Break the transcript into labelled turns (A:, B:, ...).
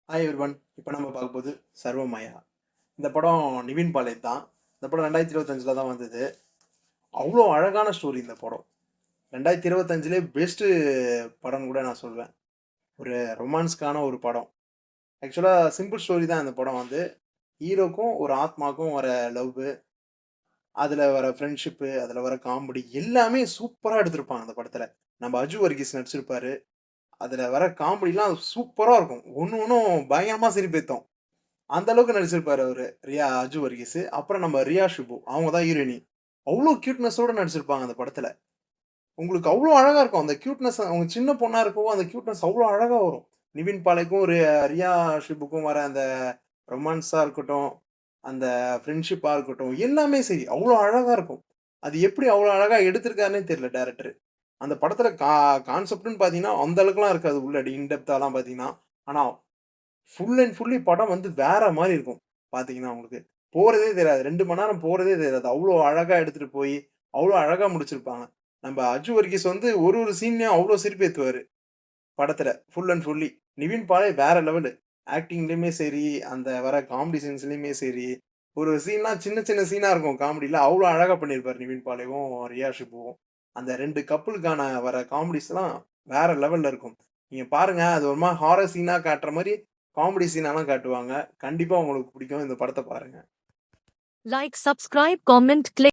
A: Hi everyone. இப்போ நம்ம பார்க்க போது சர்வமாயா. இந்த படம் நிவின் பாலே தான். இந்த படம் 2025 தான் வந்தது. அவ்வளோ அழகான ஸ்டோரி இந்த படம். 2025 பெஸ்ட்டு படம்னு கூட நான் சொல்வேன். ஒரு ரொமான்ஸ்க்கான ஒரு படம். ஆக்சுவலா சிம்பிள் ஸ்டோரி தான் இந்த படம் வந்து. ஹீரோக்கும் ஒரு ஆத்மாக்கும் வர லவ்வு, அதில வர ஃப்ரெண்ட்ஷிப்பு, அதில வர காமெடி எல்லாமே சூப்பரா எடுத்திருப்பாங்க அந்த படத்தில. நம்ம அஜு வர்கீஸ் நடிச்சிருப்பாரு. அதில வர காமெடிலாம் சூப்பரா இருக்கும். ஒண்ணும் பயங்கரமா சிரிப்பேத்தும். அந்த அளவுக்கு நடிச்சிருப்பாரு அவரு. அஜு வர்கீஸு. அப்புறம் நம்ம ரியா ஷிபு. அவங்க தான் ஹீரோயினி. அவ்ளோ கியூட்னஸோட நடிச்சிருப்பாங்க அந்த படத்துல. உங்களுக்கு அவ்ளோ அழகா இருக்கும். அந்த கியூட்னஸ் அவங்க சின்ன பொண்ணா இருக்கவும், அந்த கியூட்னஸ் அவ்ளோ அழகா வரும். நிவின் பாலேக்கும், ரியா ஷிபுக்கும் வர அந்த ரொமான்ஸா இருக்கட்டும், அந்த ஃப்ரெண்ட்ஷிப்பா இருக்கட்டும், எல்லாமே சரி, அவ்ளோ அழகா இருக்கும். அது எப்படி அவ்ளோ அழகா எடுத்திருக்காருன்னே தெரியல டைரக்டரு. அந்த படத்துல கான்செப்ட்ன்னு பார்த்தீங்கன்னா, அந்த அளவுக்குலாம் இருக்காது. உள்ள இன் டெப்த்தாலாம் பார்த்தீங்கன்னா. ஆனா ஃபுல் அண்ட் ஃபுல்லி படம் வந்து வேற மாரி இருக்கும். பார்த்தீங்கன்னா உங்களுக்கு. போறதே தெரியாது. 2 மணி நேரம் போறதே தெரியாது. அவ்ளோ அழகா எடுத்துட்டு போயி, அவ்ளோ அழகா முடிச்சிருப்பாங்க. நம்ப அஜு வர்கீஸ் வந்து ஒரு ஒரு சீன்லயும் அவ்ளோ சிரிப்பேத்துவாரு. படத்துல. Full and fully. நிவின் பாலே வேற லெவலு. ஆக்டிங்லயுமே சரி, அந்த வர காமெடி சீன்ஸ்லயுமே சரி, ஒரு சீன்லாம் சின்ன சின்ன சீனா இருக்கும் காமெடில. அவ்ளோ அழகா பண்ணியிருப்பாரு நிவின் பாலேவும், ரியா ஷிபுவும். அந்த 2 கப்புளுக்கான வர காமெடிஸ்லாம் வேற லெவல்ல இருக்கும். நீங்க பாருங்க, அது ஒரு மாரி ஹாரர் சீனா காட்டுற மாரி, காமெடி சீனாலாம் காட்டுவாங்க. கண்டிப்பா உங்களுக்கு பிடிக்கும். இந்த படத்த பாருங்க.
B: Like, subscribe, comment, click.